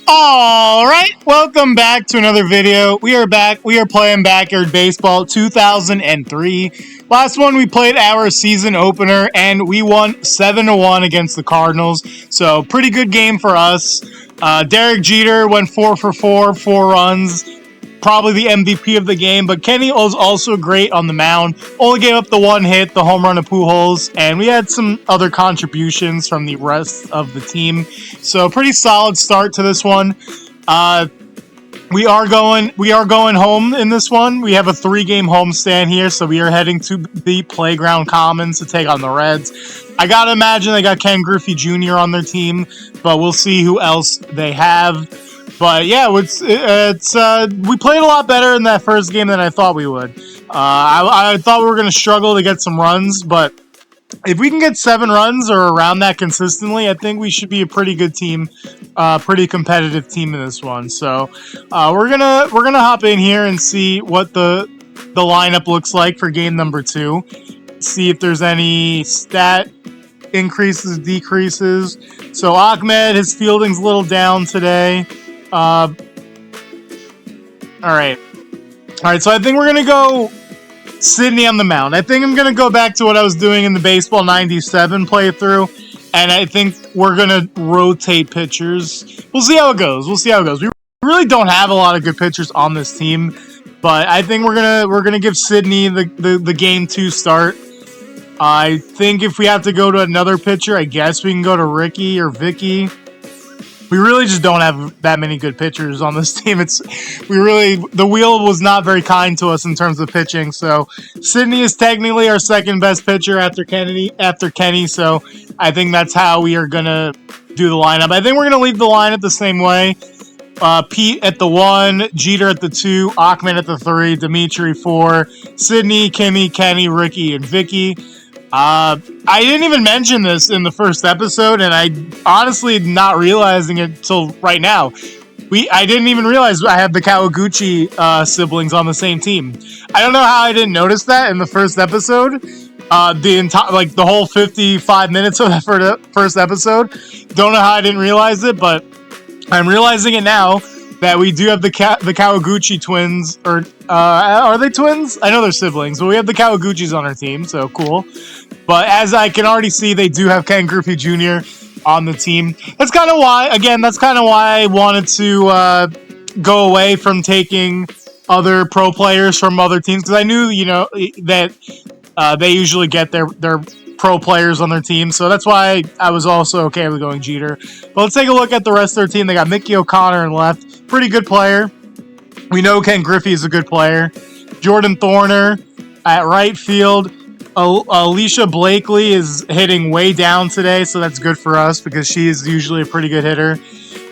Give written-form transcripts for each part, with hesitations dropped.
All right, welcome back to another video. We are back. We are playing Backyard Baseball 2003. Last one, we played our season opener, and we won 7-1 against the Cardinals. So, pretty good game for us. Derek Jeter went 4 for 4, 4 runs. Probably the MVP of the game, but Kenny was also great on the mound. Only gave up the one hit, the home run to Pujols, and we had some other contributions from the rest of the team. So pretty solid start to this one. We are going home in this one. We have a 3-game homestand here, so we are heading to the Playground Commons to take on the Reds. I gotta imagine they got Ken Griffey Jr. on their team, but we'll see who else they have. But yeah, it's we played a lot better in that first game than I thought we would. I thought we were going to struggle to get some runs, but if we can get 7 runs or around that consistently, I think we should be a pretty good team, pretty competitive team in this one. So we're gonna hop in here and see what the lineup looks like for game number 2. See if there's any stat increases, decreases. So Ahmed, his fielding's a little down today. All right. So I think we're gonna go Sidney on the mound. I think I'm gonna go back to what I was doing in the baseball '97 playthrough, and I think we're gonna rotate pitchers. We'll see how it goes. We really don't have a lot of good pitchers on this team, but I think we're gonna give Sidney the game 2 start. I think if we have to go to another pitcher, I guess we can go to Ricky or Vicky. We really just don't have that many good pitchers on this team. The wheel was not very kind to us in terms of pitching. So Sidney is technically our second best pitcher after Kenny. So I think that's how we are gonna do the lineup. I think we're gonna leave the lineup the same way. Pete at the 1, Jeter at the 2, Ahmed at the 3, Dimitri 4, Sidney, Kimmy, Kenny, Ricky, and Vicky. I didn't even mention this in the first episode, and I honestly not realizing it till right now. I didn't even realize I had the Kawaguchi siblings on the same team. I don't know how I didn't notice that in the first episode. The whole 55 minutes of that first episode. Don't know how I didn't realize it, but I'm realizing it now that we do have the Kawaguchi twins, or are they twins? I know they're siblings, but we have the Kawaguchis on our team, so cool. But as I can already see, they do have Ken Griffey Jr. on the team. That's kind of why I wanted to go away from taking other pro players from other teams, because I knew, that they usually get their pro players on their team, so that's why I was also okay with going Jeter. But let's take a look at the rest of their team. They got Mickey O'Connor in left, pretty good player. We know Ken Griffey is a good player. Jordan Thorner at right field. Alicia Blakely is hitting way down today, so that's good for us because she is usually a pretty good hitter.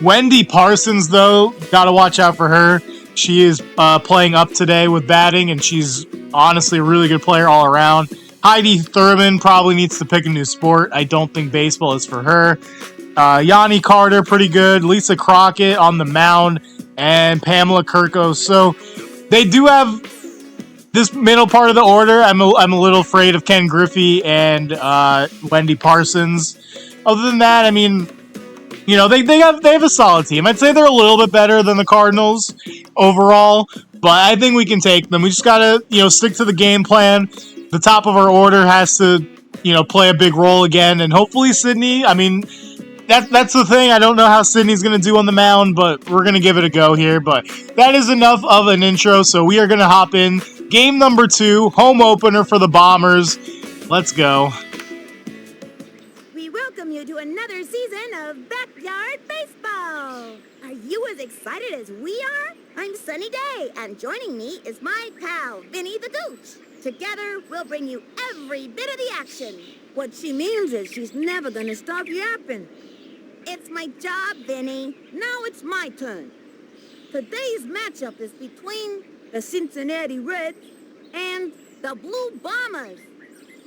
Wendy Parsons, though, gotta watch out for her. She is playing up today with batting, and she's honestly a really good player all around. Heidi Thurman probably needs to pick a new sport. I don't think baseball is for her. Yanni Carter, pretty good. Lisa Crockett on the mound. And Pamela Kirkos. So they do have this middle part of the order. I'm a little afraid of Ken Griffey and Wendy Parsons. Other than that, I mean, they have a solid team. I'd say they're a little bit better than the Cardinals overall, but I think we can take them. We just gotta stick to the game plan. The top of our order has to play a big role again, and hopefully Sidney. I mean, that's the thing. I don't know how Sidney's going to do on the mound, but we're going to give it a go here. But that is enough of an intro, so we are going to hop in. Game number 2, home opener for the Bombers. Let's go. We welcome you to another season of Backyard Baseball. Are you as excited as we are? I'm Sunny Day, and joining me is my pal, Vinny the Gooch. Together, we'll bring you every bit of the action. What she means is she's never gonna stop yapping. It's my job, Vinny. Now it's my turn. Today's matchup is between the Cincinnati Reds and The Blue Bombers.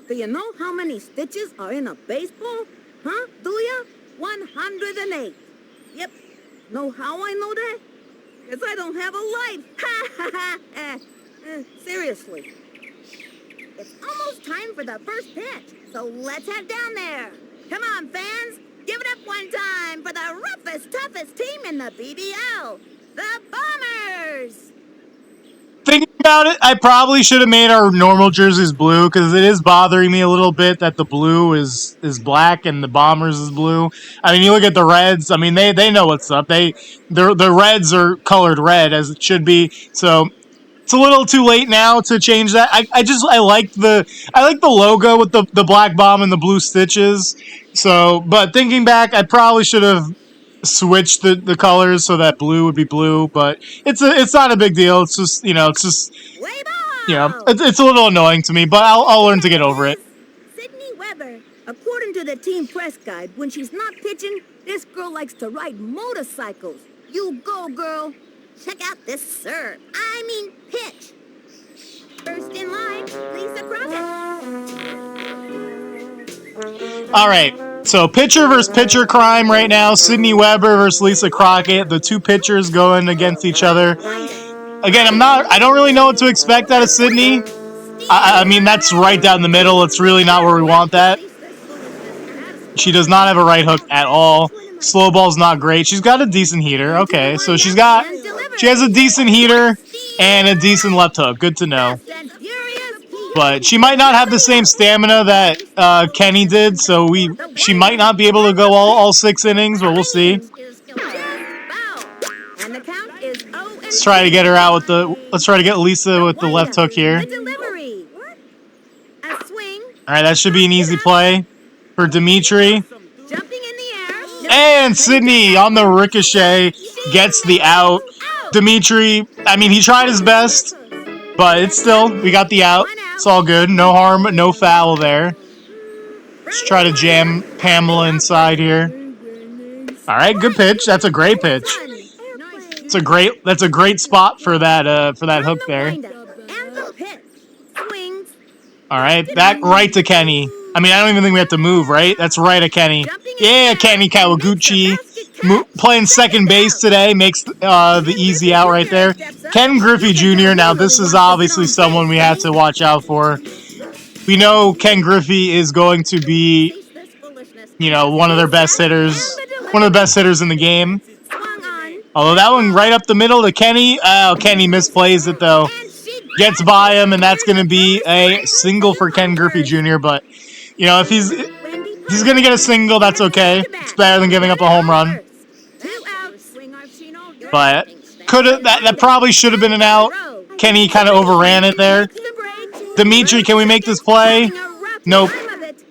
Do you know how many stitches are in a baseball? Huh? Do ya? 108. Yep. Know how I know that? 'Cause I don't have a life. Ha ha ha. Seriously. It's almost time for the first pitch, so let's head down there. Come on, fans. Give it up one time for the roughest, toughest team in the BBL, the Bombers! Thinking about it, I probably should have made our normal jerseys blue because it is bothering me a little bit that the blue is black and the Bombers is blue. I mean, you look at the Reds. I mean, they know what's up. The Reds are colored red as it should be. So it's a little too late now to change that. I like the logo with the black bomb and the blue stitches. So, but thinking back, I probably should have switched the colors so that blue would be blue. But it's not a big deal. It's just Way it's a little annoying to me. But I'll learn to get over it. Sidney Webber. According to the team press guide, when she's not pitching, this girl likes to ride motorcycles. You go, girl. Check out this serve. I mean pitch. First in line, Lisa Crockett. All right. So pitcher versus pitcher crime right now. Sidney Webber versus Lisa Crockett. The two pitchers going against each other. Again, I don't really know what to expect out of Sidney. I mean, that's right down the middle. It's really not where we want that. She does not have a right hook at all. Slow ball's not great. She's got a decent heater. Okay, so she has a decent heater and a decent left hook. Good to know. But she might not have the same stamina that Kenny did, so she might not be able to go all 6 innings, but we'll see. Let's try to get her out let's try to get Lisa with the left hook here. Alright, that should be an easy play for Dimitri. And Sidney on the ricochet gets the out. Dimitri, I mean, he tried his best, but we got the out. It's all good. No harm, no foul there. Let's try to jam Pamela inside here. All right, good pitch. That's a great pitch. That's a great spot for that hook there. All right, back right to Kenny. I mean, I don't even think we have to move, right? That's right at Kenny. Yeah, Kenny Kawaguchi. Playing second base today makes the easy out right there. Ken Griffey Jr. Now, this is obviously someone we have to watch out for. We know Ken Griffey is going to be, one of their best hitters. One of the best hitters in the game. Although that one right up the middle to Kenny. Oh, Kenny misplays it, though. Gets by him, and that's going to be a single for Ken Griffey Jr., but if he's going to get a single, that's okay. It's better than giving up a home run. But that probably should have been an out. Kenny kind of overran it there. Dimitri, can we make this play? Nope.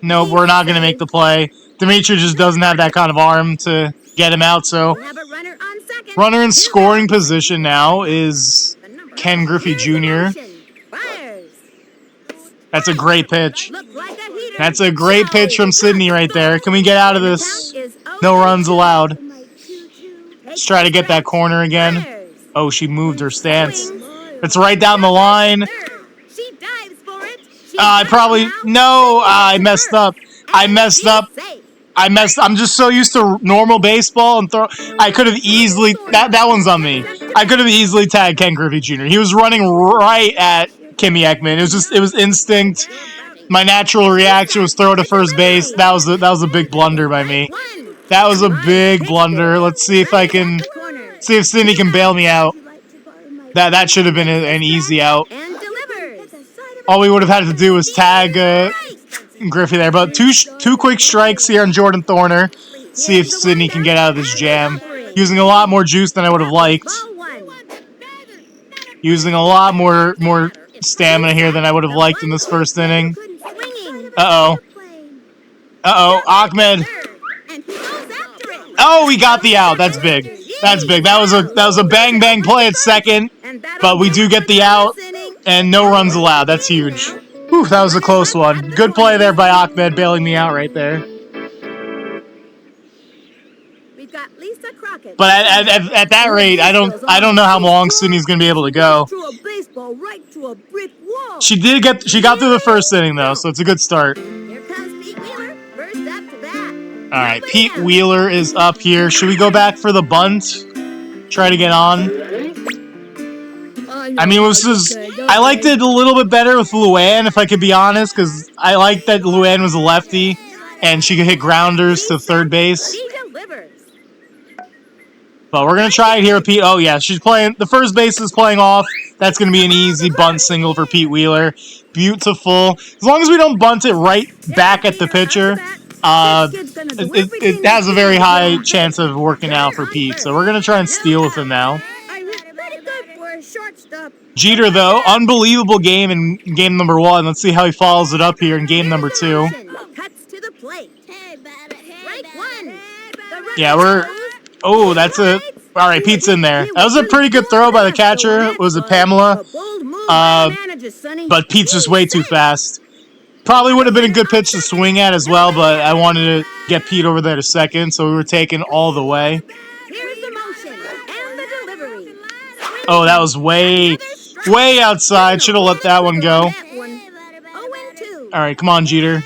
Nope, we're not going to make the play. Dimitri just doesn't have that kind of arm to get him out, so runner in scoring position now is Ken Griffey Jr. That's a great pitch. That's a great pitch from Sidney right there. Can we get out of this? No runs allowed. Let's try to get that corner again. Oh, she moved her stance. It's right down the line. I messed up. I'm just so used to normal baseball and I could have easily, that one's on me. I could have easily tagged Ken Griffey Jr. He was running right at Kimmy Ekman. It was instinct. My natural reaction was throw to first base. That was a big blunder by me. That was a big blunder. Let's see if Sidney can bail me out. That should have been an easy out. All we would have had to do was tag Griffey there. But two quick strikes here on Jordan Thorner. See if Sidney can get out of this jam. Using a lot more juice than I would have liked. Using a lot more stamina here than I would have liked in this first inning. Uh-oh. Ahmed. Oh, we got the out. That's big. That was a bang play at second, but we do get the out and no runs allowed. That's huge. Whew, that was a close one. Good play there by Ahmed, bailing me out right there. But at that rate, I don't know how long Sidney's gonna be able to go. She got through the first inning though, so it's a good start. All right, Pete Wheeler is up here. Should we go back for the bunt? Try to get on. I mean, I liked it a little bit better with Luann, if I could be honest, because I liked that Luann was a lefty. and she could hit grounders to third base. She delivers. But we're going to try it here, Pete. Oh, yeah, she's playing. The first base is playing off. That's going to be an easy bunt single for Pete Wheeler. Beautiful. As long as we don't bunt it right back at the pitcher, it has a very high chance of working out for Pete. So we're going to try and steal with him now. I was pretty good for a shortstop. Jeter, though, unbelievable game in game number 1. Let's see how he follows it up here in game number 2. Cuts to the plate. Strike one. Yeah, we're... Oh, that's a... All right, Pete's in there. That was a pretty good throw by the catcher. It was a Pamela. But Pete's just way too fast. Probably would have been a good pitch to swing at as well, but I wanted to get Pete over there to second, so we were taking all the way. Here's the motion and the delivery. Oh, that was way outside. Should have let that one go. All right, come on, Jeter.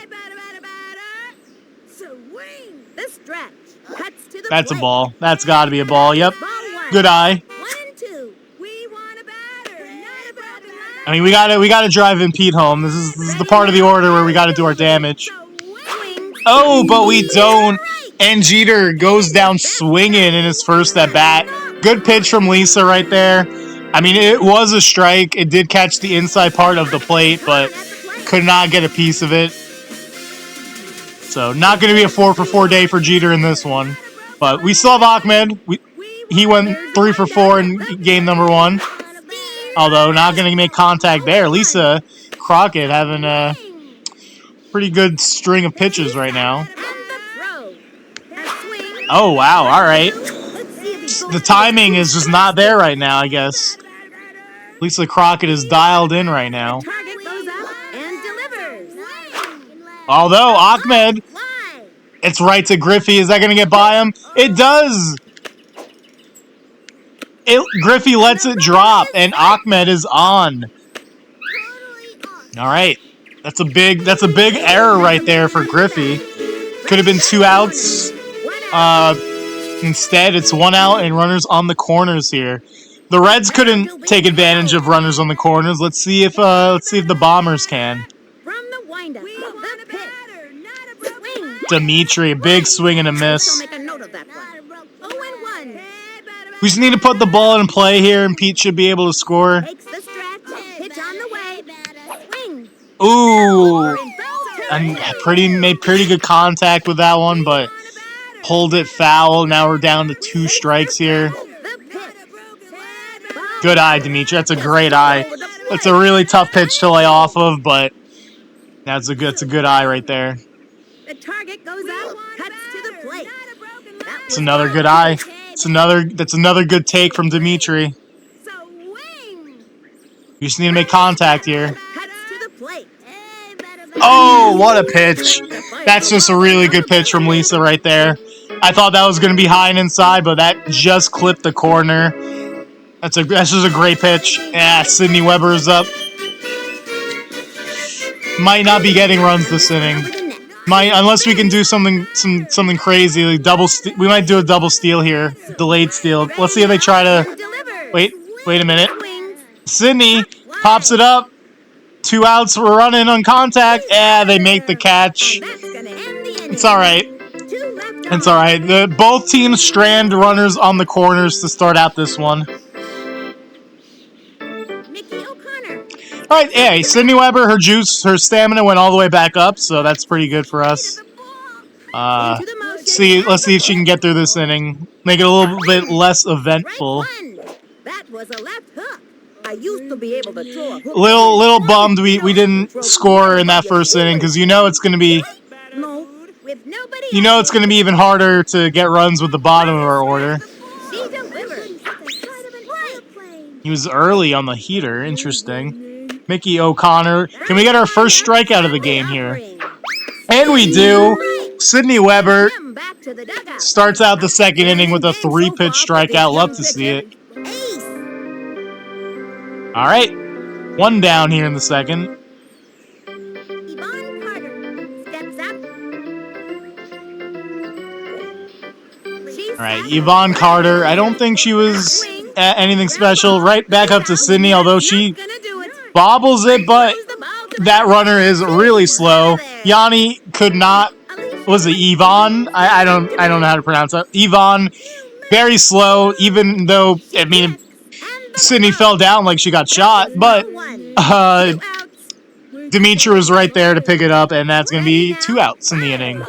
The stretch. Cuts to the That's a plate. ball. That's got to be a ball. Yep. Ball one. Good eye. 1-2. We want a batter, not a broken leg. I mean, we gotta drive in Pete home. This is the part of the order where we gotta do our damage. Oh, but we don't. And Jeter goes down swinging in his first at bat. Good pitch from Lisa right there. I mean, it was a strike. It did catch the inside part of the plate, but could not get a piece of it. So not going to be a 4-for-4 day for Jeter in this one. But we still have Ahmed. He went 3 for 4 in game number 1. Although not going to make contact there. Lisa Crockett having a pretty good string of pitches right now. Oh, wow. All right. The timing is just not there right now, I guess. Lisa Crockett is dialed in right now. Target goes up and delivers. Although, Ahmed, it's right to Griffey. Is that going to get by him? It does. Griffey lets it drop, and Ahmed is on. All right. That's a big error right there for Griffey. Could have been 2 outs. Instead, it's 1 out and runners on the corners here. The Reds couldn't take advantage of runners on the corners. Let's see if the Bombers can. From the windup, the pitch. Swing. Dimitri, a big swing and a miss. Make a note of that one. 0-1. We just need to put the ball in play here, and Pete should be able to score. Takes the stretch. Pitch on the way. Swing. Ooh, and made pretty good contact with that one, but pulled it foul. Now we're down to 2 strikes here. Good eye, Dimitri. That's a great eye. That's a really tough pitch to lay off of, but that's a good eye right there. The target goes out, cuts to the plate. It's another good eye. That's another good take from Dimitri. You just need to make contact here. Cuts to the plate. Oh, what a pitch. That's just a really good pitch from Lisa right there. I thought that was going to be high and inside, but that just clipped the corner. That's just a great pitch. Yeah, Sidney Webber is up. Might not be getting runs this inning. Unless we can do something crazy, like we might do a double steal here, delayed steal. Let's see if they try to. Wait a minute. Sidney pops it up. 2 outs. We're running on contact. Yeah, they make the catch. It's all right. It's all right. Both teams strand runners on the corners to start out this one. All right, yeah, Sidney Webber, her stamina went all the way back up, so that's pretty good for us. Let's see if she can get through this inning, make it a little bit less eventful. That was a left hook. I used to be able to throw a hook. Little bummed we didn't score in that first inning because it's going to be even harder to get runs with the bottom of our order. He was early on the heater. Interesting. Mickey O'Connor. Can we get our first strikeout of the game here? And we do. Sidney Webber starts out the second inning with a 3-pitch strikeout. Love to see it. All right. 1 down here in the second. All right, Yvonne Carter. I don't think she was anything special. Right back up to Sidney, although she bobbles it, but that runner is really slow. Yanni could not was it Yvonne? I don't know how to pronounce it. Yvonne, very slow, even though, I mean, Sidney fell down like she got shot, but Dimitri was right there to pick it up, and that's going to be 2 outs in the inning.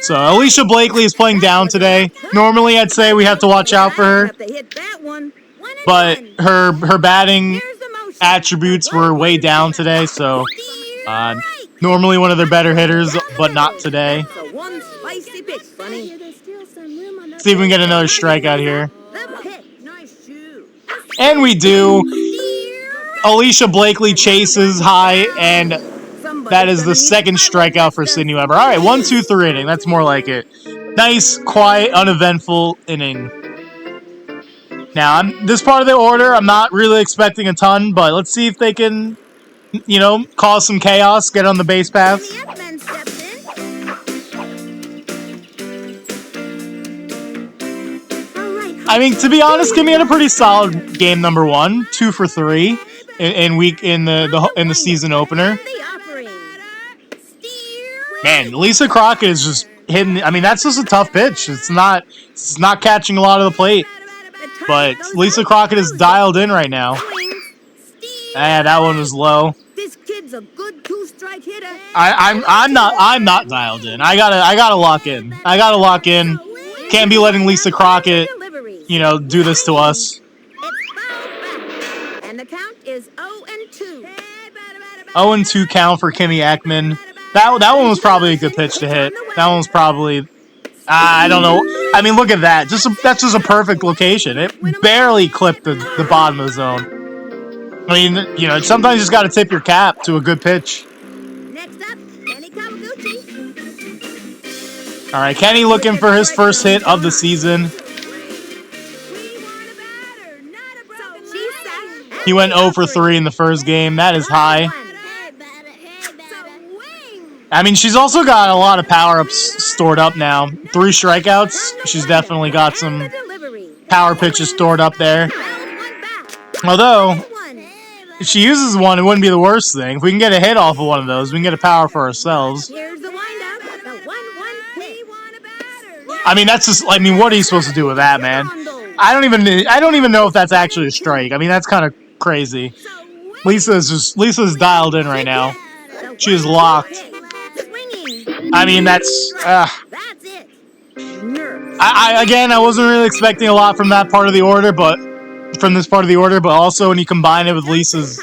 So Alicia Blakely is playing down today. Normally, I'd say we have to watch out for her, but her batting attributes were way down today, so normally one of their better hitters, but not today. See if we can get another strikeout here. And we do. Alicia Blakely chases high, and that is the second strikeout for Sidney Webber. All right, 1-2-3 inning. That's more like it. Nice, quiet, uneventful inning. Now, this part of the order, I'm not really expecting a ton, but let's see if they can, cause some chaos, get on the base paths. I mean, to be honest, Kimmy had a pretty solid game number 1, 2 for 3 in the season opener. Man, Lisa Crockett is just hitting. I mean, that's just a tough pitch. It's not catching a lot of the plate. But Lisa Crockett is dialed in right now. Ah, that one was low. This kid's a good 2-strike hitter. I'm not dialed in. I gotta lock in. Can't be letting Lisa Crockett, do this to us. And the count is 0-2. 0-2 count for Kimmy Ekman. That one was probably a good pitch to hit. That one was probably, I don't know. I mean, look at that. That's just a perfect location. It barely clipped the bottom of the zone. I mean, sometimes you just got to tip your cap to a good pitch. Next up, Kenny Kawaguchi. All right, Kenny looking for his first hit of the season. He went 0 for 3 in the first game. That is high. I mean, she's also got a lot of power-ups stored up now. 3 strikeouts. She's definitely got some power pitches stored up there. Although, if she uses one, it wouldn't be the worst thing. If we can get a hit off of one of those, we can get a power for ourselves. Here's the windup. The 1-1 pitch. I mean, what are you supposed to do with that, man? I don't even know if that's actually a strike. I mean, that's kind of crazy. Lisa's dialed in right now. She is locked. I mean, that's it. I wasn't really expecting a lot from that part of the order, but from this part of the order, but also when you combine it with Lisa's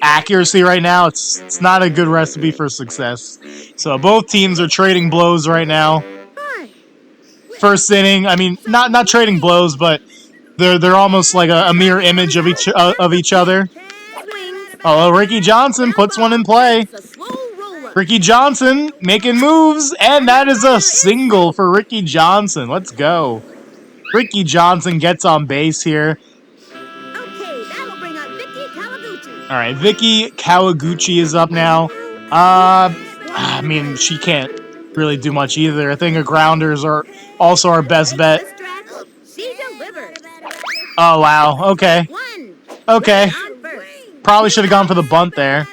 accuracy right now, it's not a good recipe for success. So both teams are trading blows right now. First inning, I mean, not trading blows, but they're almost like a mirror image of each other. Oh, Ricky Johnson puts one in play. Ricky Johnson making moves, and that is a single for Ricky Johnson. Let's go. Ricky Johnson gets on base here. Okay, that'll bring up Vicky Kawaguchi. All right, Vicky Kawaguchi is up now. I mean, she can't really do much either. I think her grounders are also our best bet. She delivered. Oh, wow. Okay. Okay. Probably should have gone for the bunt there.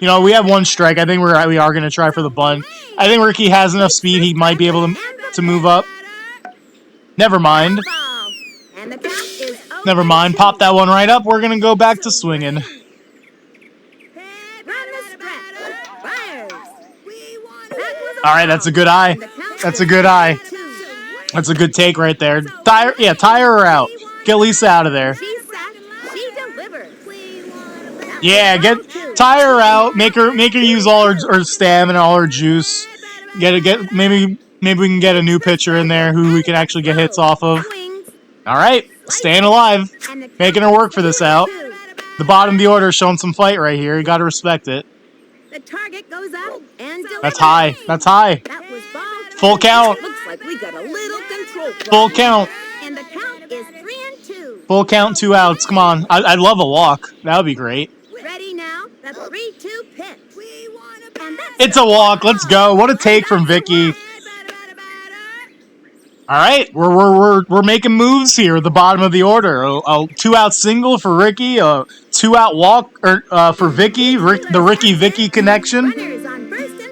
We have 1 strike. I think we are going to try for the bunt. I think Ricky has enough speed. He might be able to move up. Never mind. Never mind. Pop that one right up. We're going to go back to swinging. All right, that's a good eye. That's a good eye. That's a good take right there. Tire her out. Get Lisa out of there. Yeah, tire her out. Make her use all her stamina, all her juice. Maybe we can get a new pitcher in there who we can actually get hits off of. All right, staying alive, making her work for this out. The bottom of the order showing some fight right here. You got to respect it. The target goes up and that's high. That's high. That was ball. Full count. Looks like we got a little control. Full count. And the count is 3-2. Full count, 2 outs. Come on. I'd love a walk. That would be great. Ready now? The 3-2 pitch. It's a walk. Let's go. What a take from Vicky. All right, we're making moves here at the bottom of the order. A 2-out single for Ricky, a 2-out walk for Vicky. The Ricky-Vicky connection. Runners on first and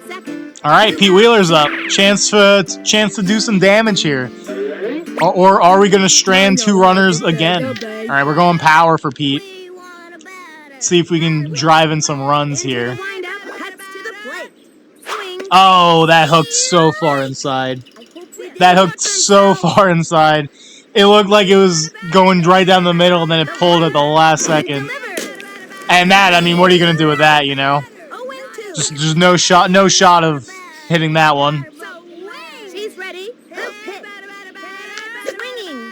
All right, Pete Wheeler's up. Chance to do some damage here. Or are we going to strand 2 runners again? All right, we're going power for Pete. See if we can drive in some runs here. Oh, that hooked so far inside. That hooked so far inside. It looked like it was going right down the middle, and then it pulled at the last second. And that, I mean, what are you going to do with that, you know? Just no shot of hitting that one.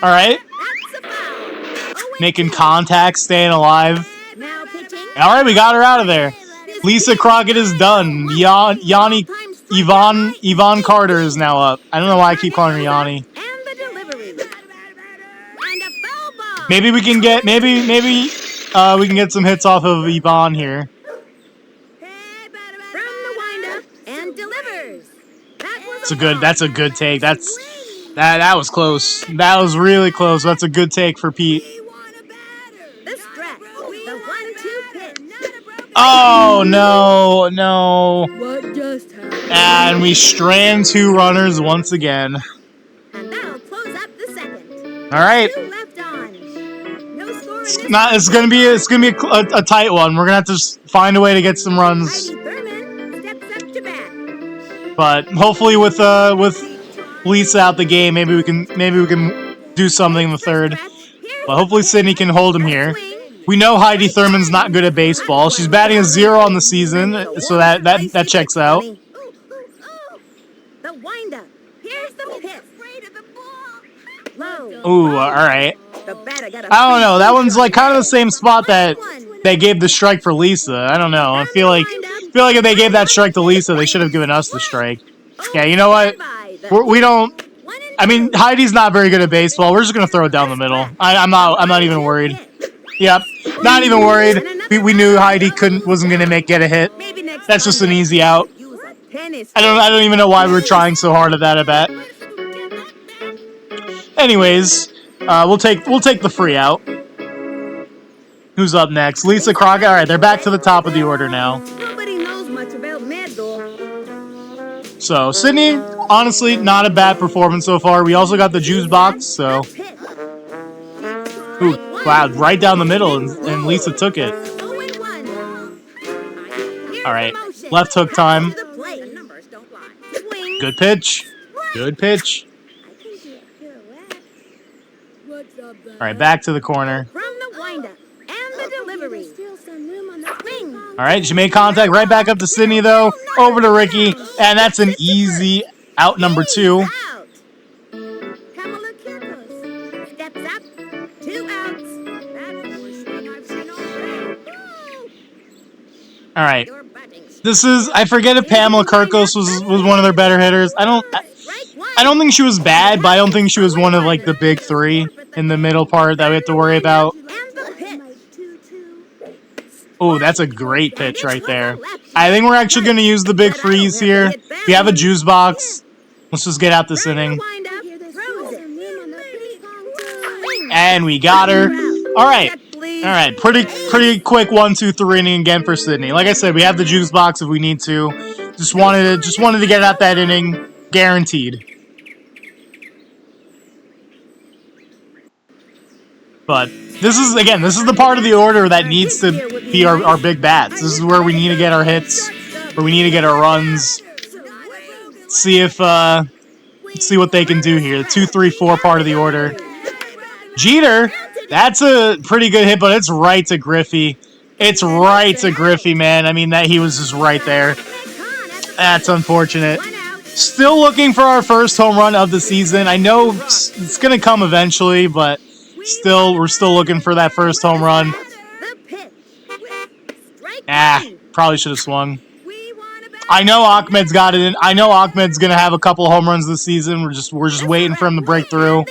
All right. Making contact, staying alive. All right, we got her out of there. Lisa Crockett is done. Yvonne Carter is now up. I don't know why I keep calling her Yanni. Maybe we can get we can get some hits off of Yvonne here. That's a good take. That was close. That was really close. That's a good take for Pete. Oh no. What just happened? And we strand 2 runners once again. And that'll close up the second. All right. 2 left on. No score in this It's gonna be a tight one. We're gonna have to find a way to get some runs. Heidi Thurman steps up to bat. But hopefully with Lisa out the game, maybe we can do something in the third. But hopefully Sidney can hold him here. We know Heidi Thurman's not good at baseball. She's batting a 0 on the season, so that checks out. The windup. Here's the pitch. Low. Ooh, all right. The batter got a I don't know. That one's like kind of the same spot that they gave the strike for Lisa. I don't know. I feel like if they gave that strike to Lisa, they should have given us the strike. Yeah, you know what? We don't. I mean, Heidi's not very good at baseball. We're just gonna throw it down the middle. I'm not even worried. Yep, not even worried. We knew Heidi wasn't gonna get a hit. That's just an easy out. I don't even know why we were trying so hard at that at bat. Anyways, we'll take the free out. Who's up next? Lisa Crockett. All right, they're back to the top of the order now. Nobody knows much about Mad Dog. So Sidney, honestly, not a bad performance so far. We also got the juice box, so. Ooh, wow, right down the middle, and Lisa took it. All right, left hook time. Good pitch. Good pitch. All right, back to the corner. From the windup and the delivery. All right, she made contact right back up to Sidney, though. Over to Ricky, and that's an easy out number 2. Out. Kamala Kirkos steps up. 2 outs. That's the worst thing I've seen all day. All right. Your batting This is, I forget if Pamela Kirkos was one of their better hitters. I don't think she was bad, but I don't think she was one of like the big 3 in the middle part that we have to worry about. and the pitch. Oh, that's a great pitch right there. I think we're actually going to use the big freeze here. We have a juice box. Let's just get out this inning. Windup, throws it. And we got her. All right. All right. Pretty quick 1-2-3 inning again for Sidney. Like I said, we have the juice box if we need to. Just wanted to get out that inning, guaranteed. But this is the part of the order that needs to be our big bats. This is where we need to get our hits, where we need to get our runs. See what they can do here. The 2, 3, 4 part of the order. Jeter, that's a pretty good hit, but it's right to Griffey. It's right to Griffey, man. I mean, that he was just right there. That's unfortunate. Still looking for our first home run of the season. I know it's going to come eventually, but we're still looking for that first home run. Probably should have swung. I know Ahmed's got it in. I know Ahmed's going to have a couple home runs this season. We're just waiting for him to break through.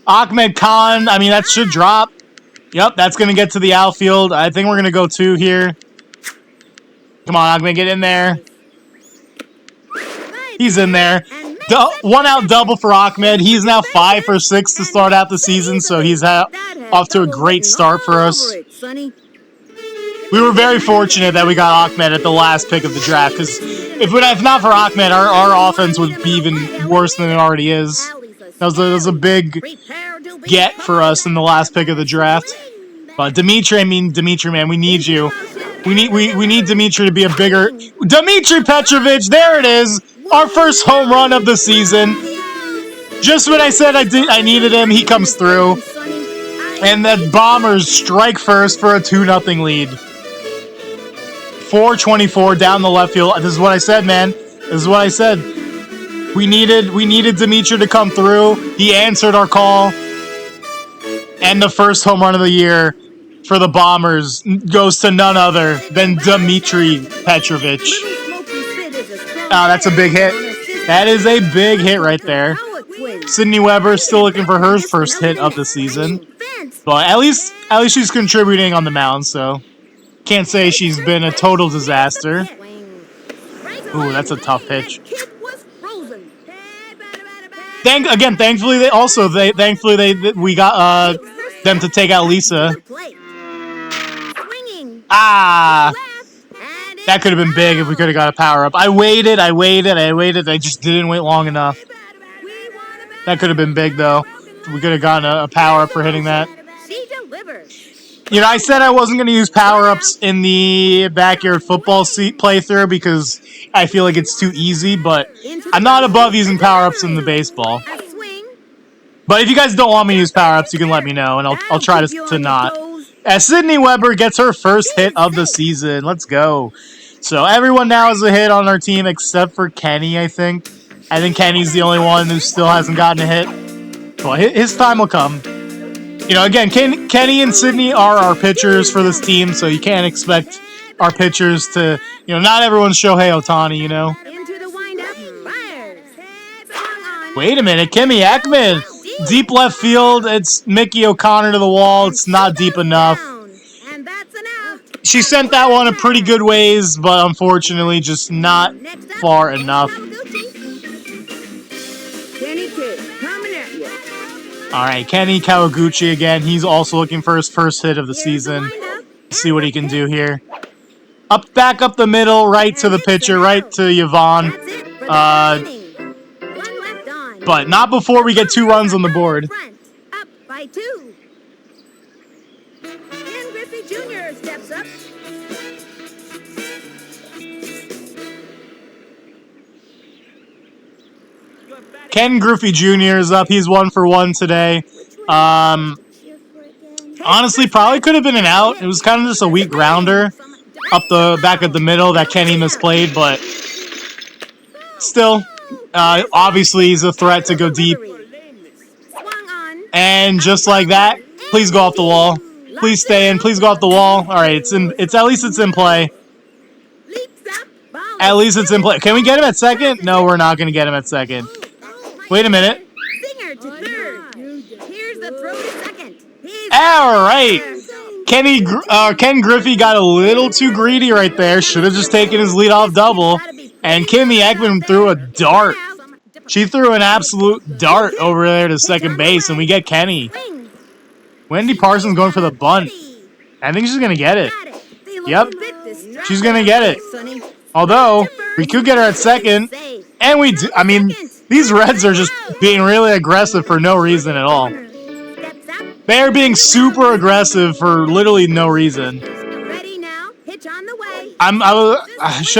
Ahmed Khan, I mean, that should drop. Yep, that's going to get to the outfield. I think we're going to go 2 here. Come on, Ahmed, get in there. He's in there. 1 out double for Ahmed. He's now 5 for 6 to start out the season, so he's off to a great start for us. We were very fortunate that we got Ahmed at the last pick of the draft because If not for Ahmed, our offense would be even worse than it already is. That was a big get for us in the last pick of the draft. But Dimitri, man, we need you. We need Dimitri to be a bigger... Dimitri Petrovic, there it is! Our first home run of the season. Just when I said I needed him, he comes through. And the Bombers strike first for a 2-0 lead. 4:24 down the left field. This is what I said, man. This is what I said. We needed Dimitri to come through. He answered our call. And the first home run of the year for the Bombers goes to none other than Dimitri Petrovic. Oh, that's a big hit. That is a big hit right there. Sidney Webber still looking for her first hit of the season. But at least she's contributing on the mound, so can't say she's been a total disaster. Ooh, that's a tough pitch. Thankfully we got them to take out Lisa. Ah, that could have been big if we could have got a power up. I waited. I just didn't wait long enough. That could have been big though. We could have gotten a power up for hitting that. You know, I said I wasn't going to use power-ups in the backyard football playthrough because I feel like it's too easy, but I'm not above using power-ups in the baseball. But if you guys don't want me to use power-ups, you can let me know, and I'll try to not. As Sidney Webber gets her first hit of the season. Let's go. So everyone now has a hit on our team except for Kenny, I think. I think Kenny's the only one who still hasn't gotten a hit. Well, his time will come. You know, again, Kenny and Sidney are our pitchers for this team, so you can't expect our pitchers to, you know, not everyone's Shohei Ohtani, you know. Wait a minute, Kimmy Ekman, deep left field, it's Mickey O'Connor to the wall, it's not deep enough. She sent that one a pretty good ways, but unfortunately just not far enough. Alright, Kenny Kawaguchi again. He's also looking for his first hit of the season. Let's see what he can do here. Back up the middle, right to the pitcher, right to Yvonne. But not before we get 2 runs on the board. Up by 2. Ken Griffey Jr. steps up. Ken Griffey Jr. is up. He's 1 for 1 today. Honestly, probably could have been an out. It was kind of just a weak grounder up the back of the middle that Kenny misplayed, but still, obviously he's a threat to go deep. And just like that, please go off the wall. Please stay in. Please go off the wall. All right, at least it's in play. At least it's in play. Can we get him at second? No, we're not going to get him at second. Wait a minute. All right. Ken Griffey got a little too greedy right there. Should have just taken his leadoff double. And Kimmy Ekman threw a dart. She threw an absolute dart over there to second base, and we get Kenny. Wendy Parsons going for the bunt. I think she's going to get it. Yep. She's going to get it. Although, we could get her at second. And we do. I mean, these Reds are just being really aggressive for no reason at all. They're being super aggressive for literally no reason. Should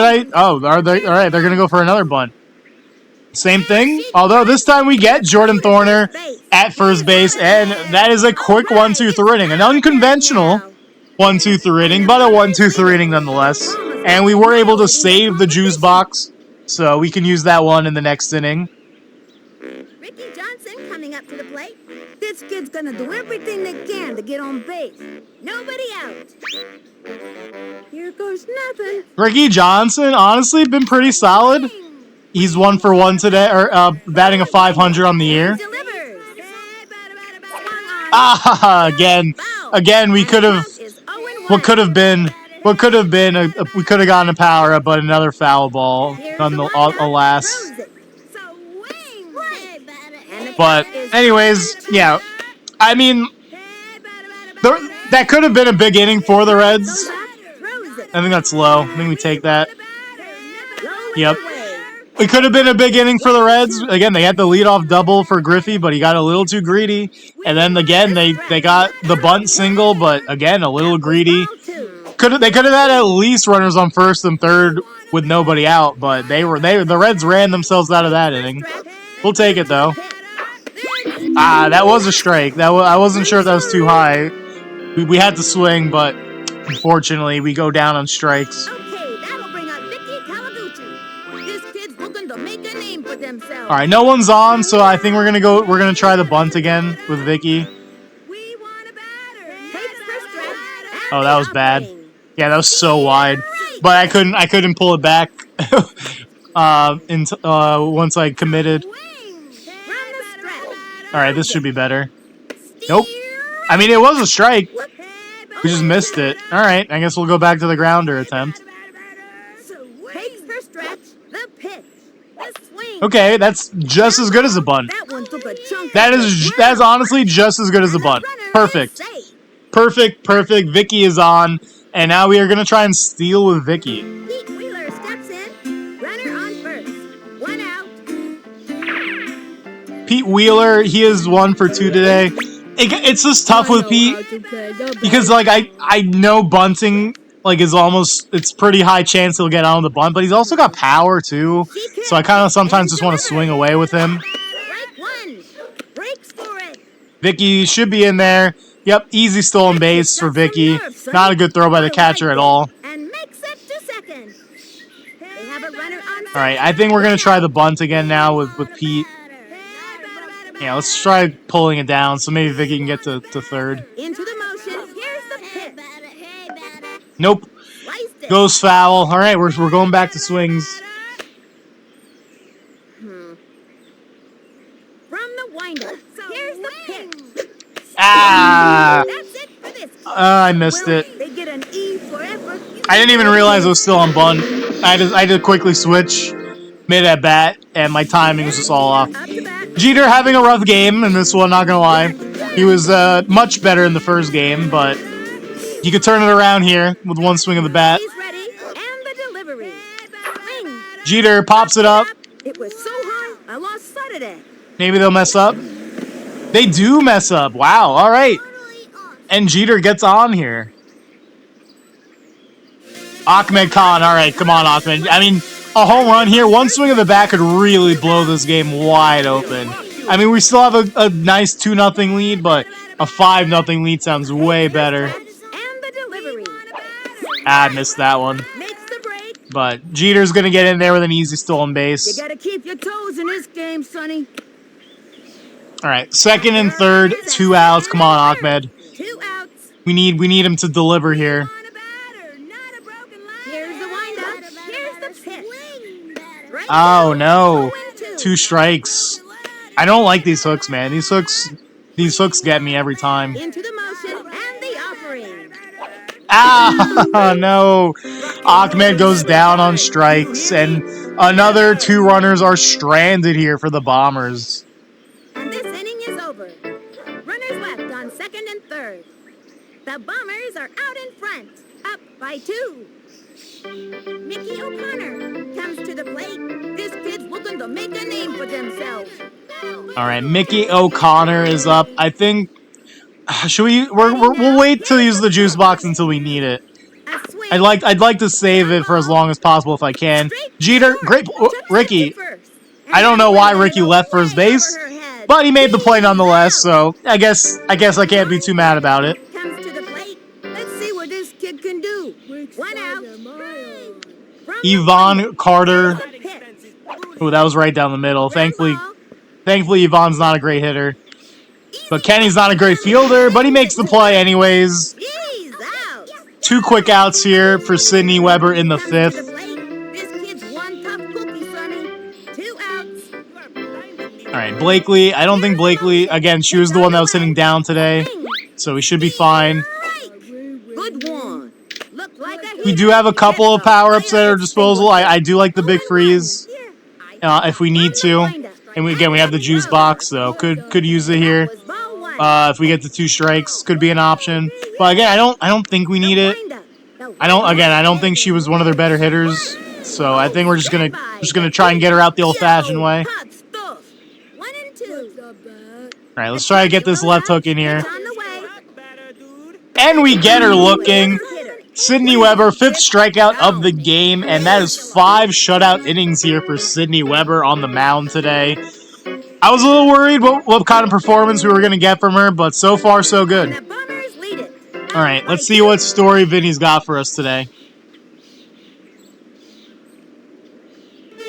I? Oh, are they? All right, they're going to go for another bunt. Same thing. Although this time we get Jordan Thorner at first base, and that is a quick 1-2-3 inning. An unconventional 1-2-3 inning, but a 1-2-3 inning nonetheless. And we were able to save the juice box, so we can use that one in the next inning. Ricky Johnson coming up to the plate. This kid's gonna do everything they can to get on base. Nobody out. Here goes nothing. Ricky Johnson, honestly, been pretty solid. He's 1 for 1 today, or batting a .500 on the year. Again, we could have. What could have been? We could have gotten a power up, but another foul ball, alas. But anyways, yeah. I mean, that could have been a big inning for the Reds. I think that's low. I think we take that. Yep. away. It could have been a big inning for the Reds. Again, they had the leadoff double for Griffey, but he got a little too greedy. And then again, they got the bunt single, but again, a little greedy. They could have had at least runners on first and third with nobody out, but the Reds ran themselves out of that inning. We'll take it though. That was a strike. I wasn't sure if that was too high. We had to swing, but unfortunately, we go down on strikes. Okay, that'll bring up Vicky Kawaguchi. This kid's looking to make a name for themselves. All right, no one's on, so I think we're gonna try the bunt again with Vicky. We want a batter. Takes first strike. Oh, that was bad. Yeah, that was so wide, but I couldn't pull it back. Once I committed. All right, this should be better. Nope. I mean, it was a strike. We just missed it. All right, I guess we'll go back to the grounder attempt. Takes for stretch. The pitch. The swing. Okay, that's just as good as a bunt. That one took a chunk. That's honestly just as good as a bunt. Perfect. Perfect. Vicky is on, and now we are gonna try and steal with Vicky. Pete Wheeler steps in. Runner on first. 1 out. Pete Wheeler, he is 1 for 2 today. It's just tough with Pete because like I know bunting like it's pretty high chance he'll get on the bunt, but he's also got power too. So I kind of sometimes just want to swing away with him. Strike 1. Breaks for it. Vicky should be in there. Yep, easy stolen base for Vicky. Not a good throw by the catcher at all. And makes it to second. They have a runner on. All right, I think we're gonna try the bunt again now with Pete. Yeah, let's try pulling it down so maybe Vicky can get to third. Into the motion. Here's the pitch. Nope. Sliced it. Goes foul. All right, we're going back to swings. From the windup. Here's the pitch. Ah! That's it for this. I missed it. They get an E for effort. I didn't even realize it was still on bunt. I had to quickly switch mid at bat, and my timing was just all off. Up to bat. Jeter having a rough game in this one, not gonna lie. He was much better in the first game, but he could turn it around here with one swing of the bat. He's ready. And the delivery. Swing. Jeter pops it up. It was so high, I lost sight of that. Maybe they'll mess up. They do mess up. Wow, all right. And Jeter gets on here. Ahmed Khan, all right, come on, Ahmed. I mean, a home run here, one swing of the bat could really blow this game wide open. I mean, we still have a nice 2-0 lead, but a 5-0 lead sounds way better. And the delivery. I missed that one. Makes the break. But Jeter's going to get in there with an easy stolen You base. gotta keep your toes in this game, Sonny. All right, second and third, 2 outs. Come on, Ahmed. 2 outs. We need him to deliver here. On a batter, not a broken leg. Here's the windup. Here's the pitch. Strike Oh, two. no. 0-2. 2 strikes. I don't like these hooks, man. These hooks get me every time. Into the motion and the offering. Ah, no. Ahmed goes down on strikes, and another 2 runners are stranded here for the Bombers. And this inning is over. Runners left on second and third. The Bombers are out in front, up by 2. Mickey O'Connor comes to the plate. This kid's looking to make a name for themselves. All right, Mickey O'Connor is up. I think we'll wait to use the juice box until we need it. A swing. I'd like to save it for as long as possible if I can. Jeter, great, Ricky. I don't know why Ricky left first base, but he made the play nonetheless. So I guess I can't be too mad about it. Comes to the plate. Let's see what this kid can do. 1 out. From Yvonne Carter. the pitch. Oh, that was right down the middle. Thankfully, Yvonne's not a great hitter. But Kenny's not a great fielder, but he makes the play anyways. He's out. 2 quick outs here for Sidney Webber in the Comes to the 5th. plate. This kid's one tough cookie, Sonny. 2 outs. All right, Blakely. I don't think Blakely, again, she was the one that was hitting down today, so we should be fine. Good one. Looked like a We do have a couple of power-ups at our disposal. I do like the big freeze if we need to. And we have the juice box, so could use it here. If we get the 2 strikes, could be an option. But again, I don't think we need it. I don't think she was one of their better hitters. So I think we're just gonna try and get her out the old-fashioned way. Hot stuff. 1 and 2. All right, let's try to get this left hook in here. On the way. And we get her looking. Sidney Webber, 5th strikeout of the game, and that is 5 shutout innings here for Sidney Webber on the mound today. I was a little worried what kind of performance we were going to get from her, but so far so good. The Bombers lead it. All right, let's see what story Vinny's got for us today.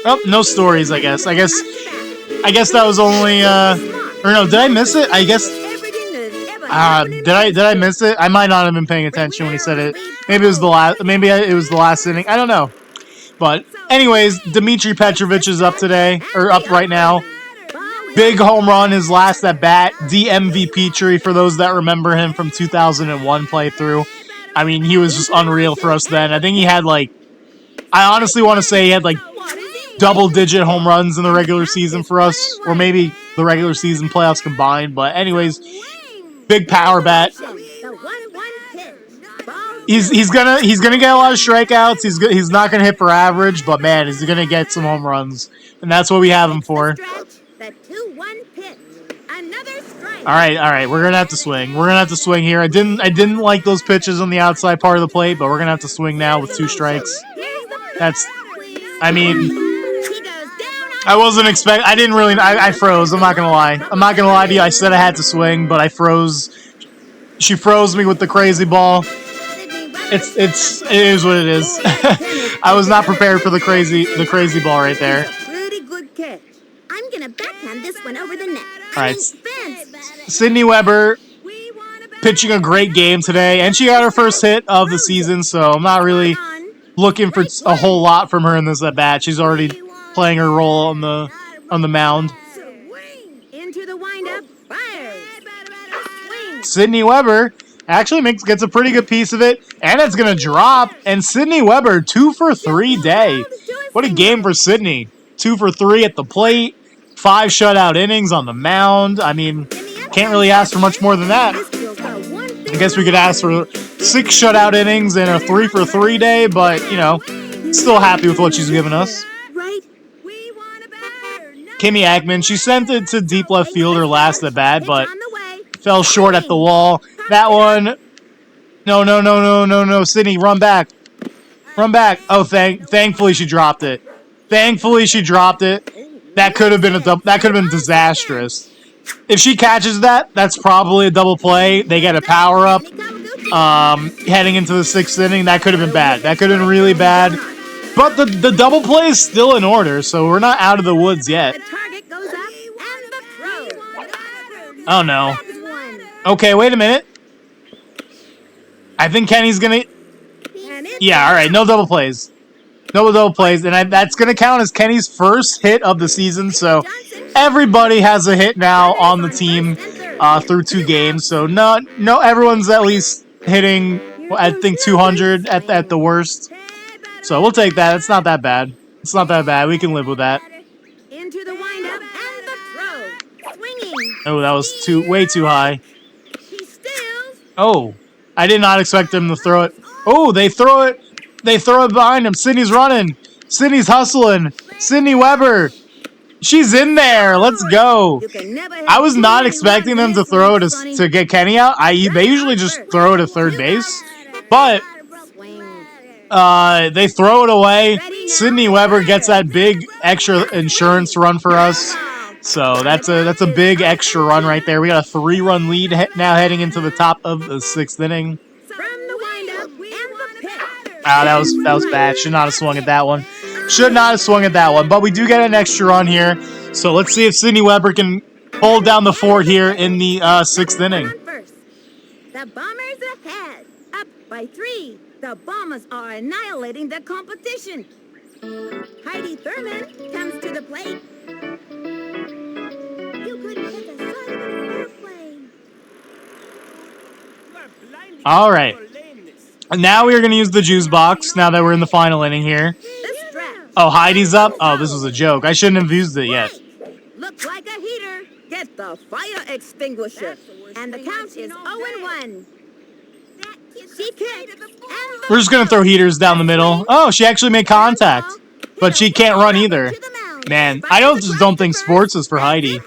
Oh, no stories, I guess. I guess that was only, or no, did I miss it? I guess, did I miss it? I might not have been paying attention when he said it. Maybe it was the last inning. I don't know. But anyways, Dmitry Petrovic is up today, or up right now. Big home run, his last at bat. DMVP tree for those that remember him from 2001 playthrough. I mean, he was just unreal for us then. I think he had I honestly want to say he had double-digit home runs in the regular season for us, or maybe the regular season playoffs combined. But anyways, big power bat. He's gonna get a lot of strikeouts. He's not gonna hit for average, but man, he's gonna get some home runs, and that's what we have him for. The 2-1 pitch. Another strike. All right, we're gonna have to swing. We're gonna have to swing here. I didn't like those pitches on the outside part of the plate, but we're gonna have to swing now with 2 strikes. I mean, I wasn't expect. I didn't really. I froze. I'm not gonna lie. I'm not gonna lie to you. I said I had to swing, but I froze. She froze me with the crazy ball. It is what it is. I was not prepared for the crazy ball right there. Pretty good catch. I'm gonna backhand this one over the net. All right, Sidney Webber pitching a great game today, and she got her first hit of the season. So I'm not really looking for a whole lot from her in this at bat. She's already playing her role on the mound. Into the windup. Fires. Swing. Sidney Webber actually gets a pretty good piece of it, and it's gonna drop. And Sidney Webber 2 for 3 day. What a game for Sidney. 2 for 3 at the plate, 5 shutout innings on the mound. I mean, can't really ask for much more than that. I guess we could ask for 6 shutout innings and a 3 for 3 day, but you know, still happy with what she's given us. Kimmy Ackman, she sent it to deep left field her last at bat, but fell short at the wall. That one, no, Sidney, run back. Oh, thankfully she dropped it. That could have been disastrous. If she catches that, that's probably a double play. They get a power up. Heading into the 6th inning, that could have been bad. That could have been really bad. But the double play is still in order, so we're not out of the woods yet. The target goes up and the throw. Oh no. Okay, wait a minute. I think Kenny's gonna. Yeah, all right. No double plays. And that's gonna count as Kenny's first hit of the season. So everybody has a hit now on the team through 2 games. So no, everyone's at least hitting. I think 200 at the worst. So we'll take that. It's not that bad. We can live with that. Into the windup and the throw. Swinging. Oh, that was way too high. He steals. Oh, I did not expect them to throw it. Oh, they throw it behind him. Sidney's running. Sidney's hustling. Sidney Webber. She's in there. Let's go. I was not expecting them to throw it to get Kenny out. They usually just throw it at third base. But they throw it away. Sidney Webber gets that big extra insurance run for us. So that's a big extra run right there. We got a 3-run lead now heading into the top of the 6th inning. From the windup and the pitch. That was bad. Should not have swung at that one. But we do get an extra run here. So let's see if Sidney Webber can hold down the fort here in the 6th inning. The Bombers ahead. Up by 3. The Bombers are annihilating the competition. Heidi Thurman comes to the plate. You couldn't hit the side of an airplane. All right. And now we are going to use the juice box now that we're in the final inning here. Oh, Heidi's up? Oh, this was a joke. I shouldn't have used it yet. Looks like a heater. Get the fire extinguisher. And the count is 0-1. She kicked. We're just going to throw heaters down the middle. Oh, she actually made contact. but she can't run either. Man, I just don't think sports is for Heidi.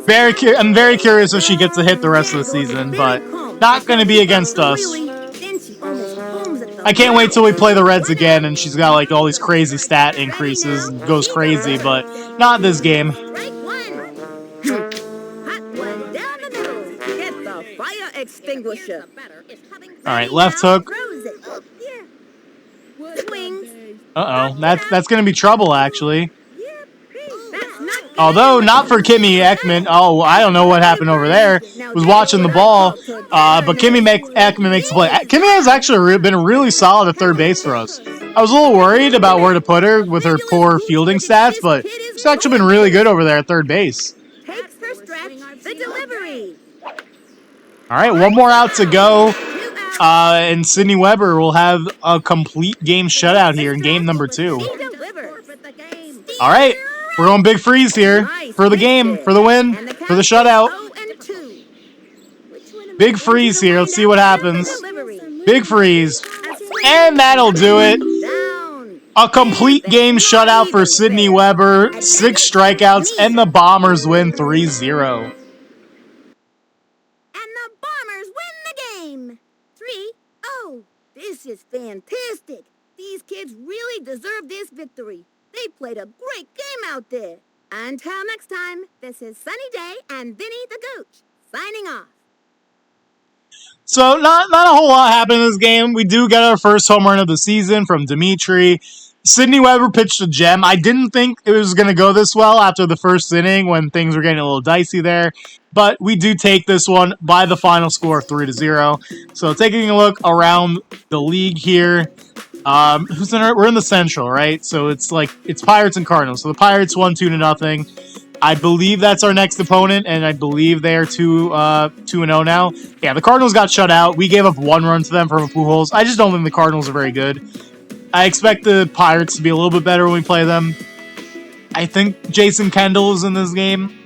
I'm very curious if she gets a hit the rest of the season, but not going to be against us. I can't wait till we play the Reds again and she's got like all these crazy stat increases and goes crazy, but not this game. Alright, left hook. Uh-oh, that's going to be trouble, actually. Although, not for Kimmy Ekman. Oh, I don't know what happened over there. Was watching the ball, but Ekman makes the play. Kimmy has actually been really solid at third base for us. I was a little worried about where to put her with her poor fielding stats, but she's actually been really good over there at third base. Alright, one more out to go. And Sidney Webber will have a complete game shutout here in game number 2. Alright, we're going big freeze here for the game, for the win, for the shutout. Big freeze here. Let's see what happens. Big freeze. And that'll do it. A complete game shutout for Sidney Webber. 6 strikeouts, and the Bombers win 3-0. This is fantastic. These kids really deserve this victory. They played a great game out there. Until next time, this is Sunny Day and Vinny the Gooch, signing off. So, not a whole lot happened in this game. We do get our first home run of the season from Dimitri. Sidney Webber pitched a gem. I didn't think it was going to go this well after the first inning when things were getting a little dicey there. But we do take this one by the final score of 3-0. So taking a look around the league here. We're in the Central, right? So it's Pirates and Cardinals. So the Pirates won 2-0. I believe that's our next opponent, and I believe they are 2-0 now. Yeah, the Cardinals got shut out. We gave up 1 run to them from Pujols. I just don't think the Cardinals are very good. I expect the Pirates to be a little bit better when we play them. I think Jason Kendall is in this game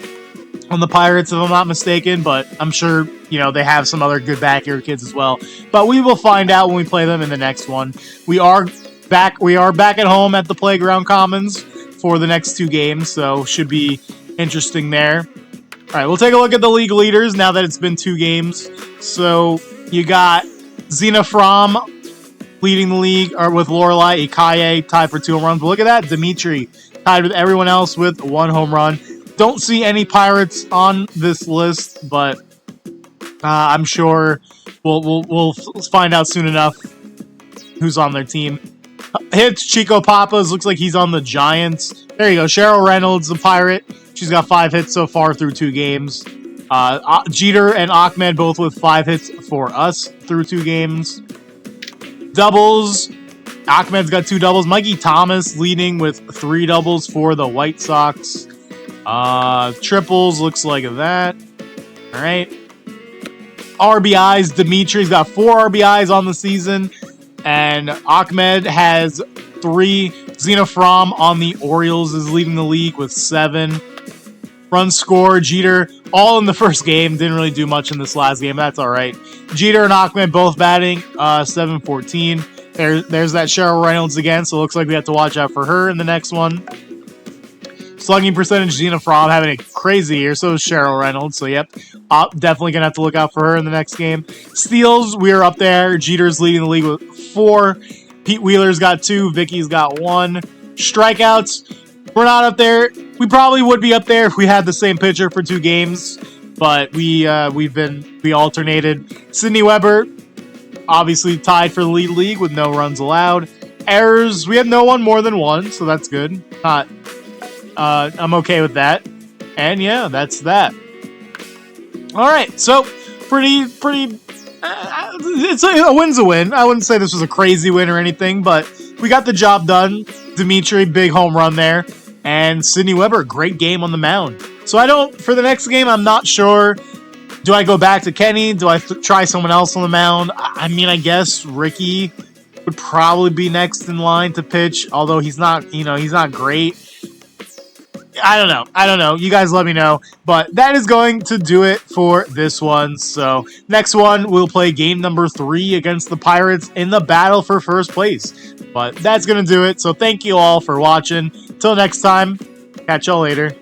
on the Pirates, if I'm not mistaken, but I'm sure, they have some other good back here kids as well. But we will find out when we play them in the next one. We are back at home at the Playground Commons for the next 2 games, so should be interesting there. All right, we'll take a look at the league leaders now that it's been 2 games. So you got Zena Fromm leading the league, or with Lorelai Ikaye tied for 2 home runs. But look at that, Dimitri tied with everyone else with 1 home run. Don't see any Pirates on this list, but I'm sure we'll find out soon enough who's on their team. Hits Chico Papas, looks like he's on the Giants. There you go, Cheryl Reynolds, the Pirate. She's got 5 hits so far through 2 games. Jeter and Ahmed both with 5 hits for us through 2 games. Doubles, Ahmed's got 2 doubles. Mikey Thomas leading with 3 doubles for the White Sox. Triples, looks like that. All right. RBIs, Dimitri's got 4 RBIs on the season. And Ahmed has 3. Zena Fromm on the Orioles is leading the league with 7. Run score, Jeter, all in the first game. Didn't really do much in this last game. That's all right. Jeter and Ahmed both batting 7-14. There's that Cheryl Reynolds again, so it looks like we have to watch out for her in the next one. Slugging percentage, Zena Fromm having a crazy year, so is Cheryl Reynolds. So, yep, definitely going to have to look out for her in the next game. Steals, we're up there. Jeter's leading the league with 4. Pete Wheeler's got 2. Vicky's got 1. Strikeouts, we're not up there. We probably would be up there if we had the same pitcher for 2 games, but we alternated. Sidney Webber, obviously tied for the league with no runs allowed. Errors, we had no one more than 1, so that's good. I'm okay with that. And yeah, that's that. All right, so pretty. It's a win's a win. I wouldn't say this was a crazy win or anything, but we got the job done. Dimitri, big home run there. And Sidney Webber, great game on the mound. So for the next game, I'm not sure. Do I go back to Kenny? Do I try someone else on the mound? I mean, I guess Ricky would probably be next in line to pitch, although he's not great. I don't know. You guys let me know. But that is going to do it for this one. So next one, we'll play game number 3 against the Pirates in the battle for first place. But that's going to do it. So thank you all for watching. Till next time, catch y'all later.